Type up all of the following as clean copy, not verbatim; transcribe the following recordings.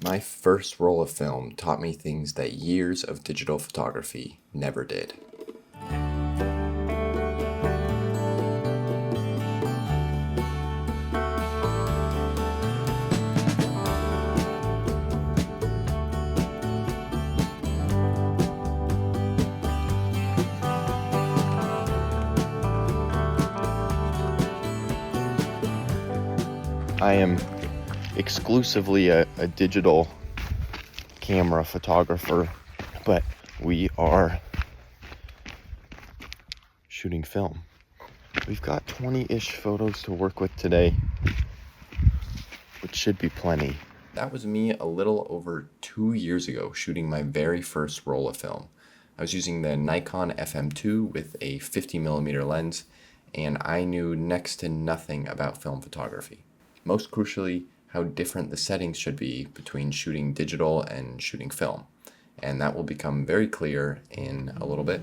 My first roll of film taught me things that years of digital photography never did. I am exclusively a digital camera photographer, but we are shooting film. We've got 20-ish photos to work with today, which should be plenty. That was me a little over 2 years ago shooting my very first roll of film. I was using the Nikon FM2 with a 50mm lens, and I knew next to nothing about film photography. Most crucially, how different the settings should be between shooting digital and shooting film. And that will become very clear in a little bit.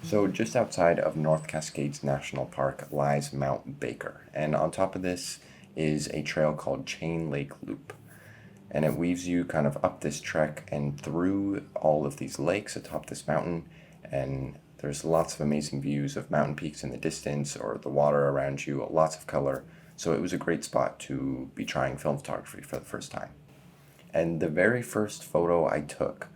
So just outside of North Cascades National Park lies Mount Baker, and on top of this is a trail called Chain Lake Loop. And it weaves you kind of up this trek and through all of these lakes atop this mountain, and there's lots of amazing views of mountain peaks in the distance or the water around you, lots of color. So it was a great spot to be trying film photography for the first time. And the very first photo I took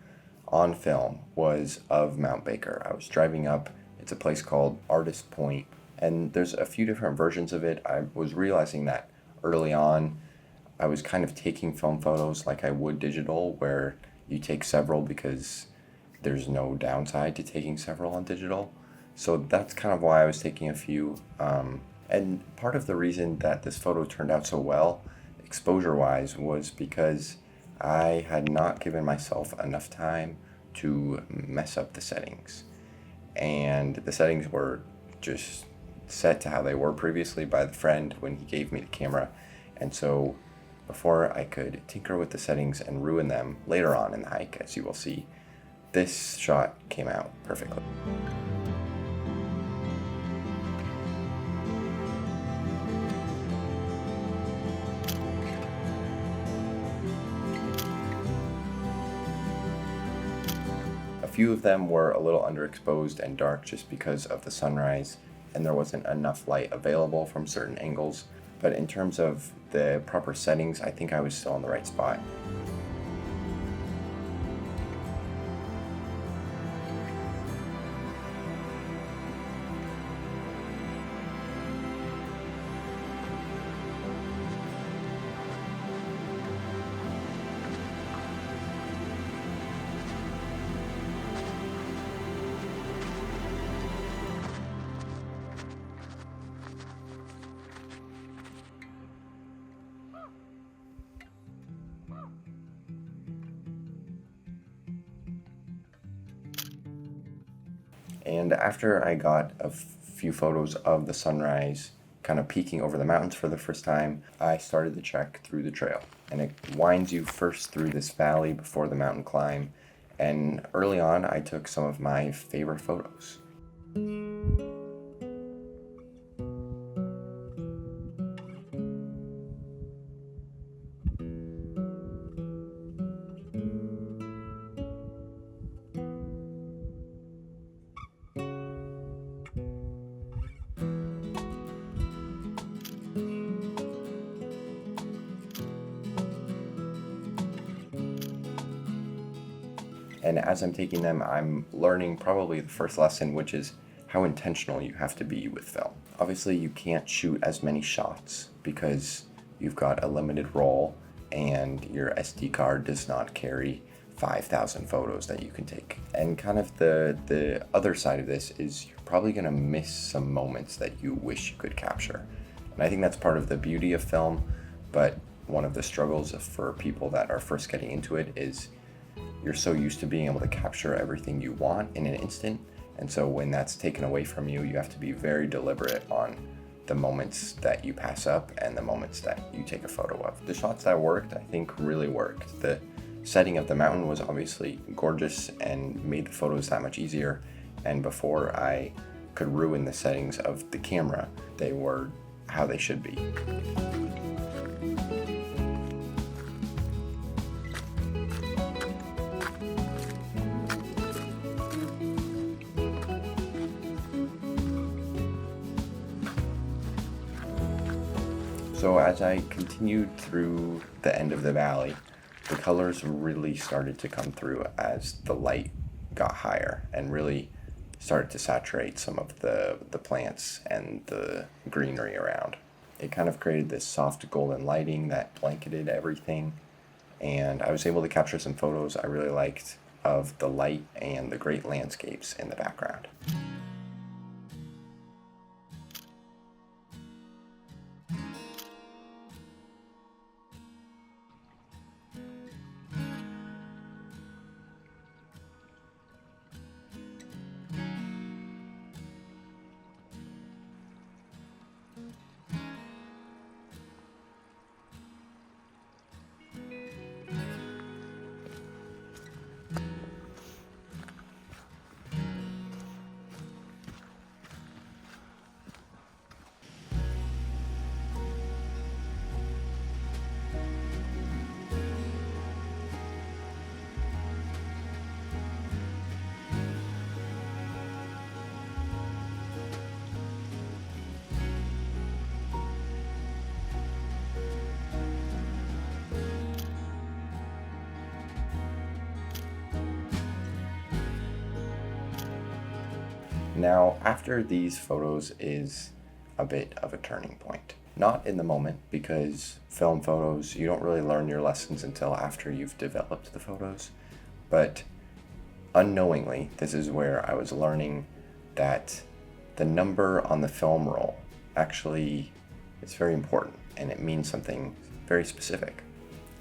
on film was of Mount Baker. I was driving up. It's a place called Artist Point, and there's a few different versions of it. I was realizing that early on I was kind of taking film photos like I would digital, where you take several because there's no downside to taking several on digital. So that's kind of why I was taking a few. And part of the reason that this photo turned out so well, exposure-wise, was because I had not given myself enough time to mess up the settings. And the settings were just set to how they were previously by the friend when he gave me the camera. And so before I could tinker with the settings and ruin them later on in the hike, as you will see, this shot came out perfectly. A few of them were a little underexposed and dark just because of the sunrise, and there wasn't enough light available from certain angles. But in terms of the proper settings, I think I was still in the right spot. And after I got a few photos of the sunrise kind of peeking over the mountains for the first time, I started the trek through the trail. And it winds you first through this valley before the mountain climb. And early on, I took some of my favorite photos. And as I'm taking them, I'm learning probably the first lesson, which is how intentional you have to be with film. Obviously, you can't shoot as many shots because you've got a limited roll and your SD card does not carry 5,000 photos that you can take. And kind of the other side of this is you're probably gonna miss some moments that you wish you could capture. And I think that's part of the beauty of film, but one of the struggles for people that are first getting into it is you're so used to being able to capture everything you want in an instant, and so when that's taken away from you, you have to be very deliberate on the moments that you pass up and the moments that you take a photo of. The shots that worked, I think, really worked. The setting of the mountain was obviously gorgeous and made the photos that much easier, and before I could ruin the settings of the camera, they were how they should be. So as I continued through the end of the valley, the colors really started to come through as the light got higher and really started to saturate some of the plants and the greenery around. It kind of created this soft golden lighting that blanketed everything, and I was able to capture some photos I really liked of the light and the great landscapes in the background. Now, after these photos is a bit of a turning point. Not in the moment, because film photos, you don't really learn your lessons until after you've developed the photos, but unknowingly, this is where I was learning that the number on the film roll actually is very important, and it means something very specific.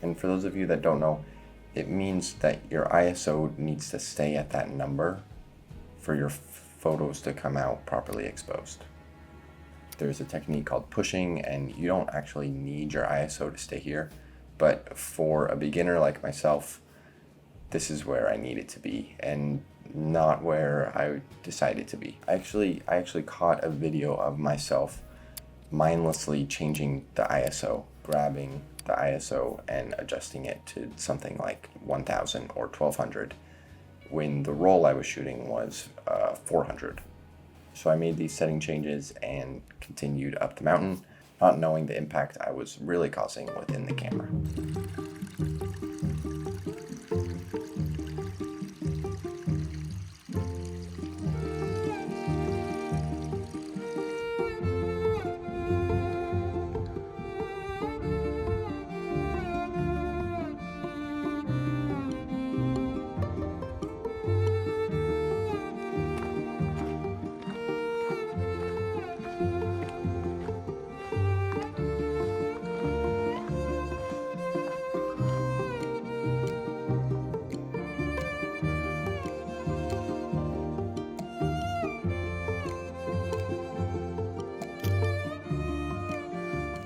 And for those of you that don't know, it means that your ISO needs to stay at that number for your photos to come out properly exposed. There's a technique called pushing, and you don't actually need your ISO to stay here, but for a beginner like myself, this is where I need it to be, and not where I decided to be. I actually caught a video of myself mindlessly changing the ISO, grabbing the ISO and adjusting it to something like 1000 or 1200 when the roll I was shooting was 400. So I made these setting changes and continued up the mountain, not knowing the impact I was really causing within the camera.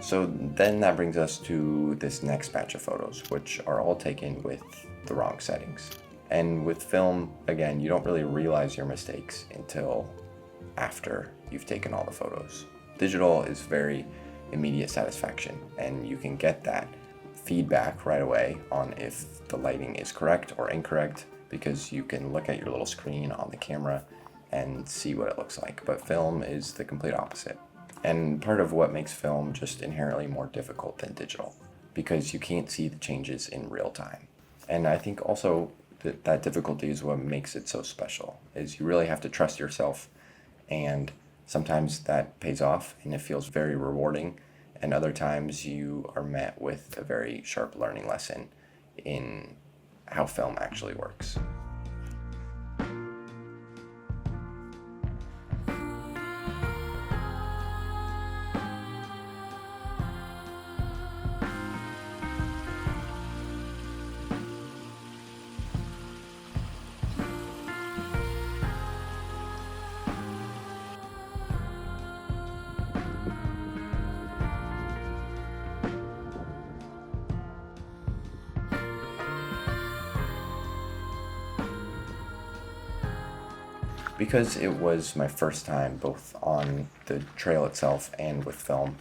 So then that brings us to this next batch of photos, which are all taken with the wrong settings. And with film, again, you don't really realize your mistakes until after you've taken all the photos. Digital is very immediate satisfaction, and you can get that feedback right away on if the lighting is correct or incorrect, because you can look at your little screen on the camera and see what it looks like. But film is the complete opposite. And part of what makes film just inherently more difficult than digital, because you can't see the changes in real time. And I think also that difficulty is what makes it so special, is you really have to trust yourself, and sometimes that pays off and it feels very rewarding, and other times you are met with a very sharp learning lesson in how film actually works. because it was my first time both on the trail itself and with film.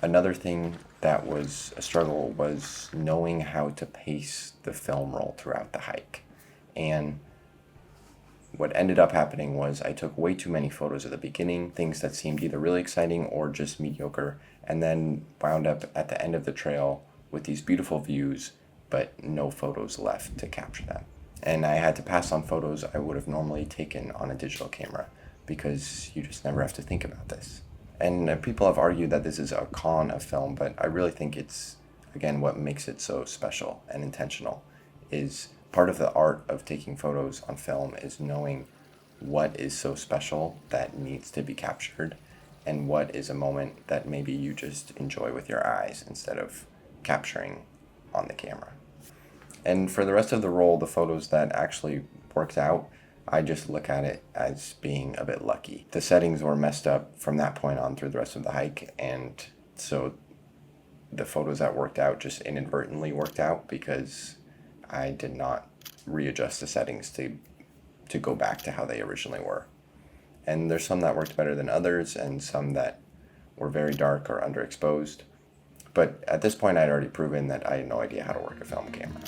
Another thing that was a struggle was knowing how to pace the film roll throughout the hike. And what ended up happening was I took way too many photos at the beginning, things that seemed either really exciting or just mediocre, and then wound up at the end of the trail with these beautiful views, but no photos left to capture them. And I had to pass on photos I would have normally taken on a digital camera because you just never have to think about this. And people have argued that this is a con of film, but I really think it's, again, what makes it so special and intentional is part of the art of taking photos on film is knowing what is so special that needs to be captured and what is a moment that maybe you just enjoy with your eyes instead of capturing on the camera. And for the rest of the roll, the photos that actually worked out, I just look at it as being a bit lucky. The settings were messed up from that point on through the rest of the hike, and so the photos that worked out just inadvertently worked out because I did not readjust the settings to go back to how they originally were. And there's some that worked better than others and some that were very dark or underexposed. But at this point, I'd already proven that I had no idea how to work a film camera.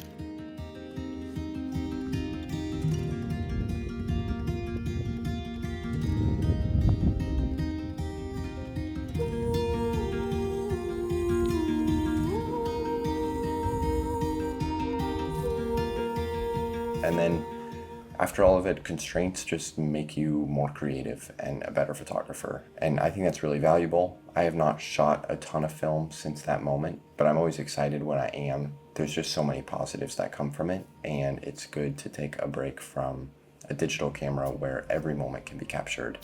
And then after all of it, constraints just make you more creative and a better photographer. And I think that's really valuable. I have not shot a ton of film since that moment, but I'm always excited when I am. There's just so many positives that come from it, and it's good to take a break from a digital camera where every moment can be captured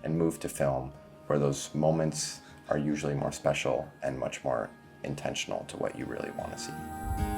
and move to film where those moments are usually more special and much more intentional to what you really want to see.